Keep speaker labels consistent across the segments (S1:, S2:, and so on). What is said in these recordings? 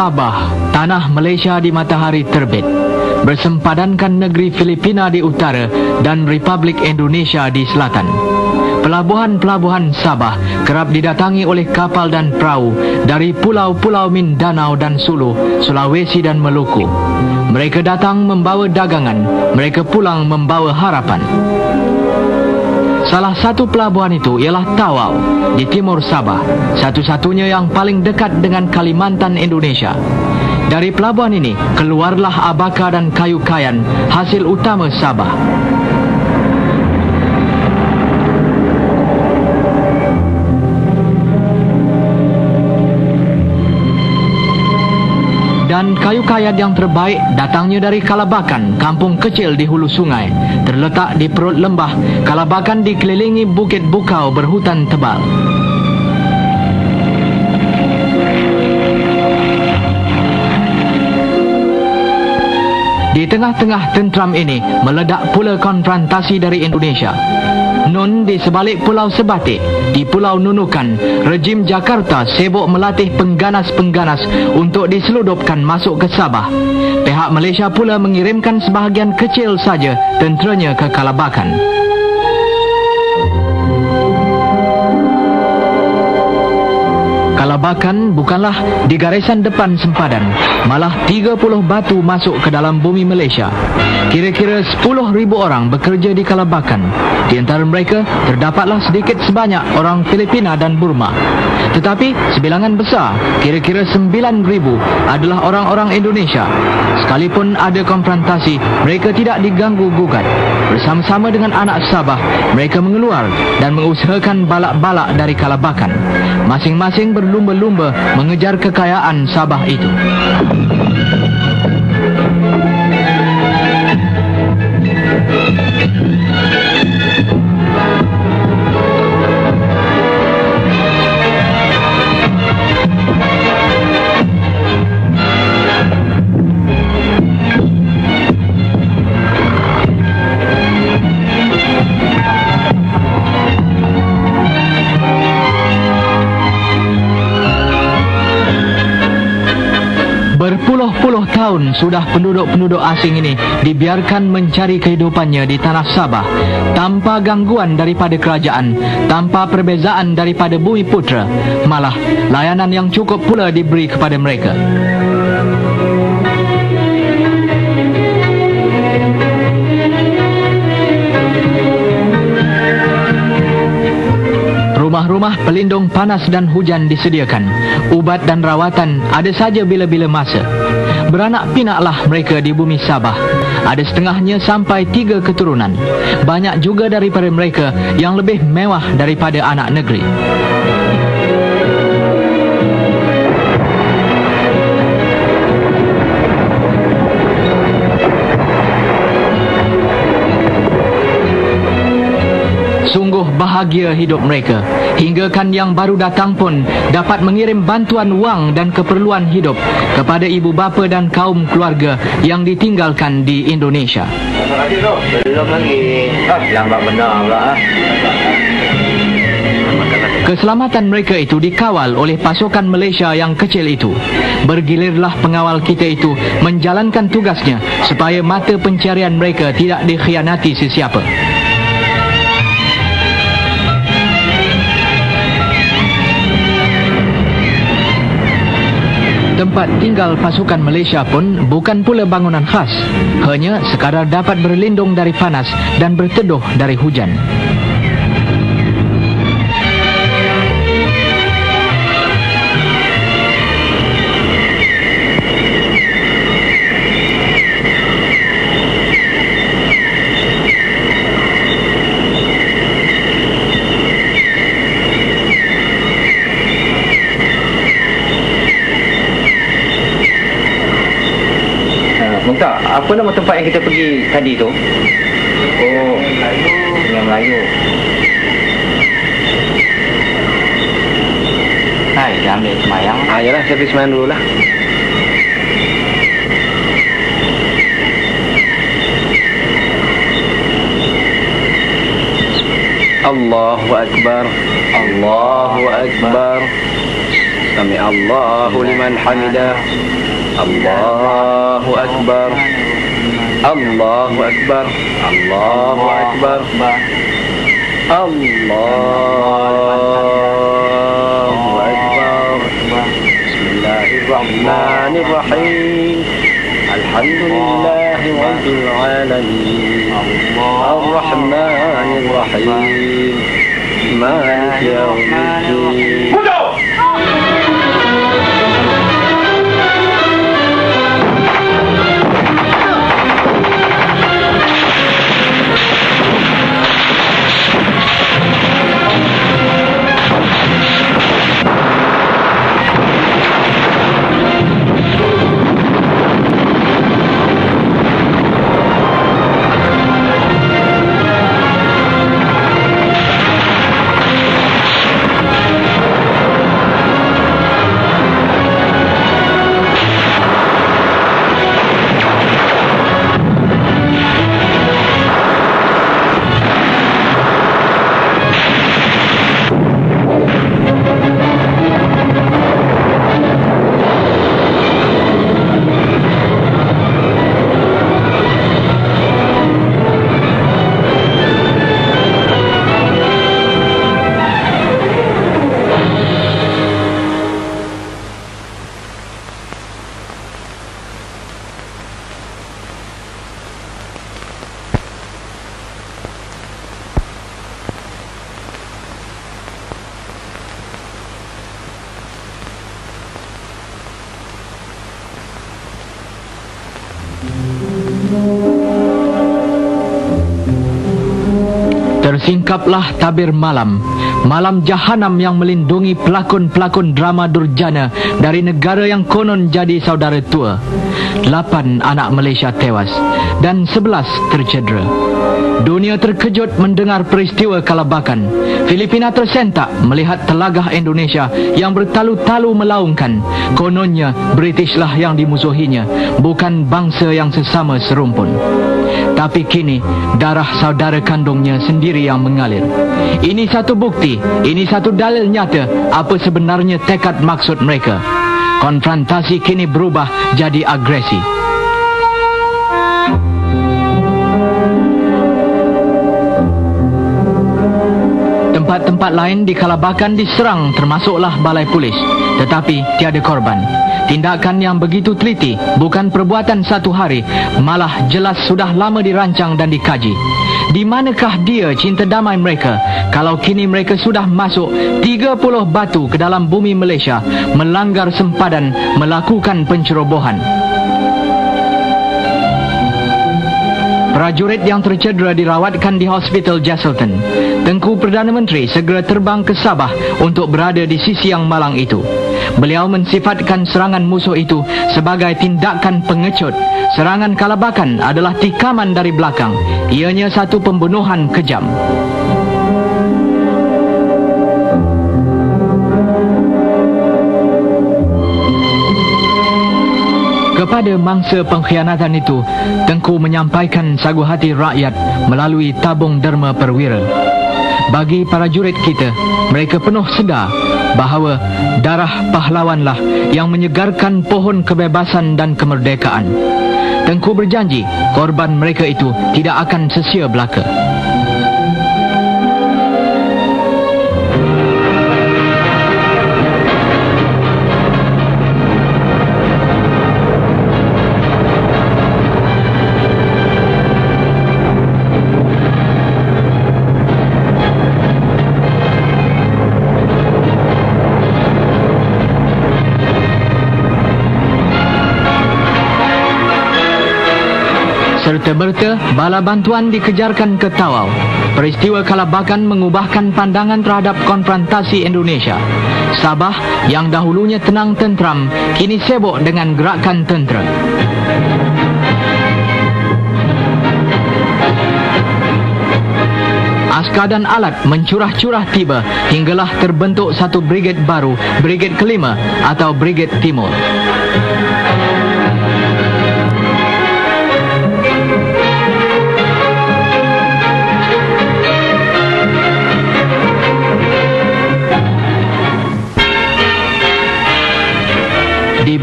S1: Sabah, tanah Malaysia di matahari terbit, bersempadankan negeri Filipina di utara dan Republik Indonesia di selatan. Pelabuhan-pelabuhan Sabah kerap didatangi oleh kapal dan perahu dari pulau-pulau Mindanao dan Sulu, Sulawesi dan Maluku. Mereka datang membawa dagangan, mereka pulang membawa harapan. Salah satu pelabuhan itu ialah Tawau di timur Sabah, satu-satunya yang paling dekat dengan Kalimantan, Indonesia. Dari pelabuhan ini keluarlah abaka dan kayu kayan, hasil utama Sabah. Dan kayu kayan yang terbaik datangnya dari Kalabakan, kampung kecil di hulu sungai. Terletak di perut lembah, Kalabakan dikelilingi bukit bukau berhutan tebal. Di tengah-tengah tentram ini meledak pula konfrontasi dari Indonesia. Nun di sebalik Pulau Sebatik, di Pulau Nunukan, rejim Jakarta sibuk melatih pengganas-pengganas untuk diseludupkan masuk ke Sabah. Pihak Malaysia pula mengirimkan sebahagian kecil saja tenteranya ke Kalabakan. Kalabakan bukanlah di garisan depan sempadan, malah 30 batu masuk ke dalam bumi Malaysia. Kira-kira 10,000 orang bekerja di Kalabakan. Di antara mereka terdapatlah sedikit sebanyak orang Filipina dan Burma. Tetapi sebilangan besar, kira-kira 9,000 adalah orang-orang Indonesia. Sekalipun ada konfrontasi, mereka tidak diganggu gugat. Bersama-sama dengan anak Sabah, mereka mengeluar dan mengusahakan balak-balak dari Kalabakan. Masing-masing berlumba-lumba mengejar kekayaan Sabah itu. Berpuluh-puluh tahun sudah penduduk-penduduk asing ini dibiarkan mencari kehidupannya di tanah Sabah tanpa gangguan daripada kerajaan, tanpa perbezaan daripada bumi putera. Malah layanan yang cukup pula diberi kepada mereka. Rumah-rumah pelindung panas dan hujan disediakan. Ubat dan rawatan ada saja bila-bila masa. Beranak pinaklah mereka di bumi Sabah. Ada setengahnya sampai 3 keturunan. Banyak juga daripada mereka yang lebih mewah daripada anak negeri. Sungguh bahagia hidup mereka, hinggakan yang baru datang pun dapat mengirim bantuan wang dan keperluan hidup kepada ibu bapa dan kaum keluarga yang ditinggalkan di Indonesia. Keselamatan mereka itu dikawal oleh pasukan Malaysia yang kecil itu. Bergilirlah pengawal kita itu menjalankan tugasnya supaya mata pencarian mereka tidak dikhianati sesiapa. Tempat tinggal pasukan Malaysia pun bukan pula bangunan khas, hanya sekadar dapat berlindung dari panas dan berteduh dari hujan.
S2: Tak, apa nama tempat yang kita pergi tadi tu? Oh, Sungai Melayu. Hai, dah ambil semayang. Yalah, saya pergi semayang dululah. Allahu Akbar. Allahu Akbar.
S3: Sami Allahu liman hamidah. Allahu akbar. Allahu akbar. Allahu akbar. Allahu akbar. Bismillahirrahmanirrahim. Alhamdulillahi rabbil alamin. Ar-Rahmanir Rahim. Maliki yaumiddin.
S1: Tersingkaplah tabir malam, malam jahanam yang melindungi pelakon-pelakon drama durjana dari negara yang konon jadi saudara tua. 8 anak Malaysia tewas dan 11 tercedera. Dunia terkejut mendengar peristiwa kalabakan. Filipina tersentak melihat telagah Indonesia yang bertalu-talu melaungkan. Kononnya Britishlah yang dimusuhinya, bukan bangsa yang sesama serumpun. Tapi kini darah saudara kandungnya sendiri yang mengalir. Ini satu bukti, ini satu dalil nyata apa sebenarnya tekad maksud mereka. Konfrontasi kini berubah jadi agresi. Tempat-tempat lain di Kalabakan diserang, termasuklah balai polis, tetapi tiada korban. Tindakan yang begitu teliti bukan perbuatan satu hari, malah jelas sudah lama dirancang dan dikaji. Di manakah dia cinta damai mereka kalau kini mereka sudah masuk 30 batu ke dalam bumi Malaysia, melanggar sempadan, melakukan pencerobohan? Prajurit yang tercedera dirawatkan di Hospital Jesselton. Tengku Perdana Menteri segera terbang ke Sabah untuk berada di sisi yang malang itu. Beliau mensifatkan serangan musuh itu sebagai tindakan pengecut. Serangan Kalabakan adalah tikaman dari belakang. Ianya satu pembunuhan kejam. Kepada mangsa pengkhianatan itu, Tengku menyampaikan sagu hati rakyat melalui tabung derma perwira. Bagi para jurid kita, mereka penuh sedar bahawa darah pahlawanlah yang menyegarkan pohon kebebasan dan kemerdekaan. Tengku berjanji korban mereka itu tidak akan sia-sia belaka. Serta-merta, bala bantuan dikejarkan ke Tawau. Peristiwa Kalabakan mengubahkan pandangan terhadap konfrontasi Indonesia. Sabah yang dahulunya tenang tentram, kini sibuk dengan gerakan tentera. Askar dan alat mencurah-curah tiba hinggalah terbentuk satu brigade baru, Brigade Kelima atau Brigade Timur.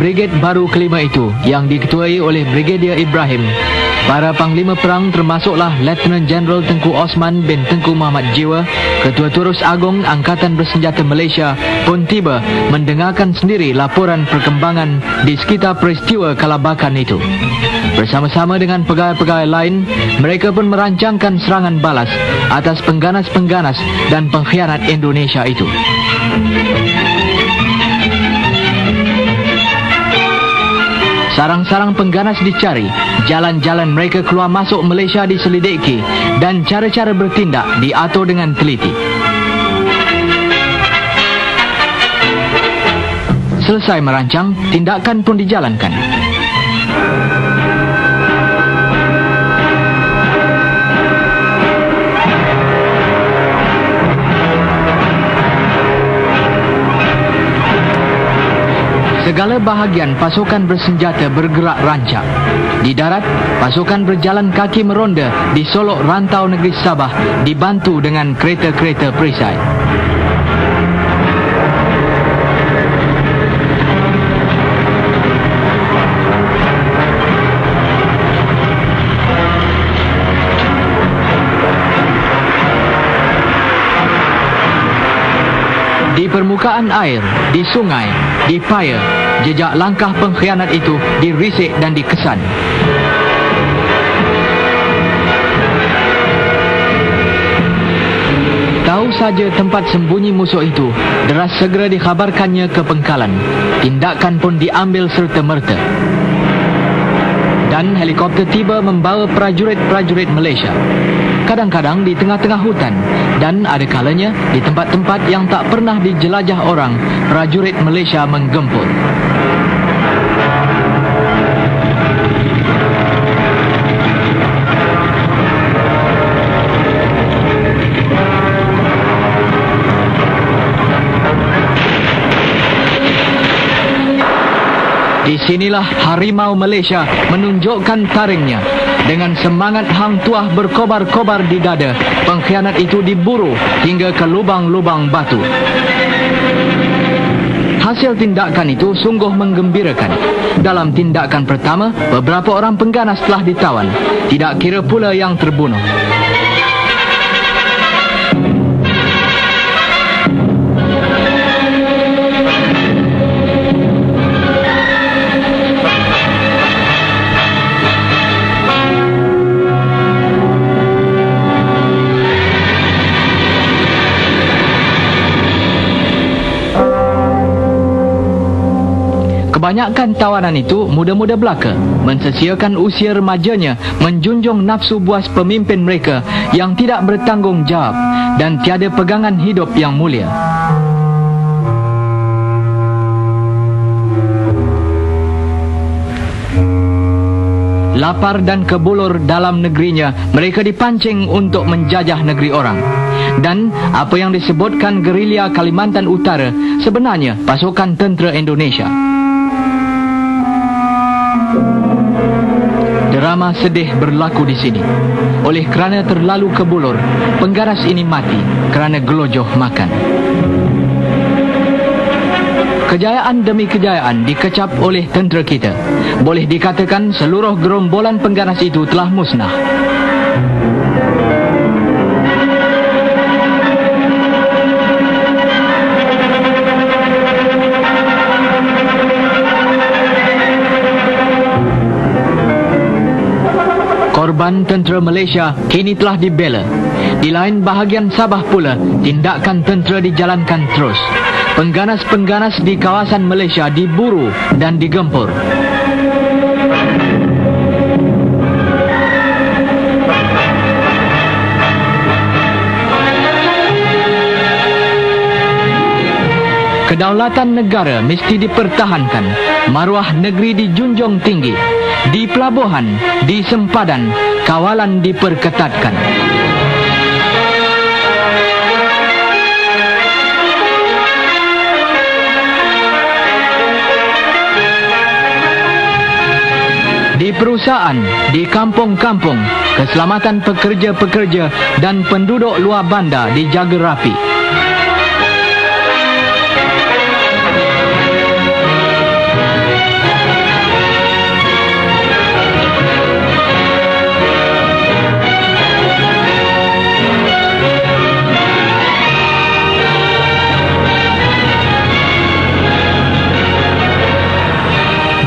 S1: brigade baru kelima itu yang diketuai oleh Brigadier Ibrahim, para panglima perang termasuklah Lieutenant General Tengku Osman bin Tengku Muhammad Jiwa, Ketua Turus Agong Angkatan Bersenjata Malaysia pun tiba mendengarkan sendiri laporan perkembangan di sekitar peristiwa kalabakan itu. Bersama-sama dengan pegawai-pegawai lain, mereka pun merancangkan serangan balas atas pengganas-pengganas dan pengkhianat Indonesia itu. Sarang-sarang pengganas dicari, jalan-jalan mereka keluar masuk Malaysia diselidiki dan cara-cara bertindak diatur dengan teliti. Selesai merancang, tindakan pun dijalankan. Segala bahagian pasukan bersenjata bergerak rancak. Di darat, pasukan berjalan kaki meronda di solok rantau negeri Sabah dibantu dengan kereta-kereta perisai. Di permukaan air, di sungai, di paya, jejak langkah pengkhianat itu dirisik dan dikesan. Tahu saja tempat sembunyi musuh itu, deras segera dikhabarkannya ke pengkalan. Tindakan pun diambil serta-merta. Dan helikopter tiba membawa prajurit-prajurit Malaysia. Kadang-kadang di tengah-tengah hutan dan ada kalanya di tempat-tempat yang tak pernah dijelajah orang, prajurit Malaysia menggempur. Di sinilah harimau Malaysia menunjukkan taringnya. Dengan semangat hang tuah berkobar-kobar di dada, pengkhianat itu diburu hingga ke lubang-lubang batu. Hasil tindakan itu sungguh menggembirakan. Dalam tindakan pertama, beberapa orang pengganas telah ditawan. Tidak kira pula yang terbunuh. Kebanyakan tawanan itu muda-muda belaka, mensesiakan usia remajanya, menjunjung nafsu buas pemimpin mereka yang tidak bertanggung jawab dan tiada pegangan hidup yang mulia. Lapar dan kebulur dalam negerinya, mereka dipancing untuk menjajah negeri orang. Dan apa yang disebutkan gerilya Kalimantan Utara sebenarnya pasukan tentera Indonesia. Drama sedih berlaku di sini. Oleh kerana terlalu kebulur, pengganas ini mati kerana gelojoh makan. Kejayaan demi kejayaan dikecap oleh tentera kita. Boleh dikatakan seluruh gerombolan pengganas itu telah musnah. Korban tentera Malaysia kini telah dibela. Di lain bahagian Sabah pula, tindakan tentera dijalankan terus. Pengganas-pengganas di kawasan Malaysia diburu dan digempur. Kedaulatan negara mesti dipertahankan, maruah negeri dijunjung tinggi. Di pelabuhan, di sempadan, kawalan diperketatkan. Di perusahaan, di kampung-kampung, keselamatan pekerja-pekerja dan penduduk luar bandar dijaga rapi.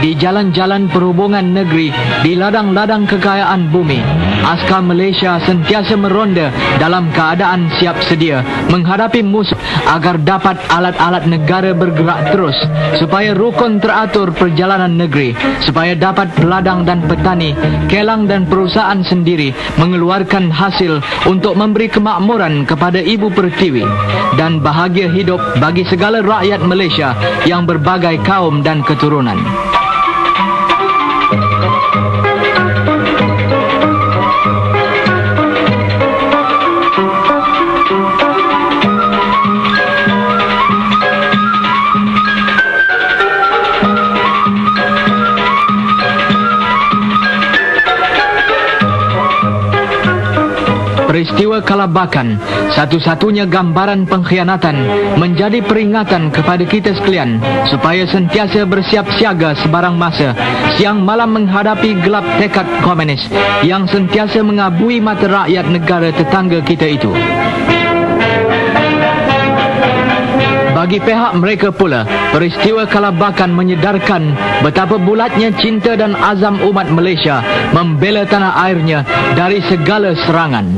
S1: di jalan-jalan perhubungan negeri, di ladang-ladang kekayaan bumi, askar Malaysia sentiasa meronda dalam keadaan siap sedia menghadapi musuh agar dapat alat-alat negara bergerak terus, supaya rukun teratur perjalanan negeri, supaya dapat peladang dan petani, kelang dan perusahaan sendiri mengeluarkan hasil untuk memberi kemakmuran kepada ibu pertiwi dan bahagia hidup bagi segala rakyat Malaysia yang berbagai kaum dan keturunan. Peristiwa Kalabakan, satu-satunya gambaran pengkhianatan, menjadi peringatan kepada kita sekalian supaya sentiasa bersiap siaga sebarang masa, siang malam menghadapi gelap tekad komunis yang sentiasa mengabui mata rakyat negara tetangga kita itu. Bagi pihak mereka pula, peristiwa Kalabakan menyedarkan betapa bulatnya cinta dan azam umat Malaysia membela tanah airnya dari segala serangan.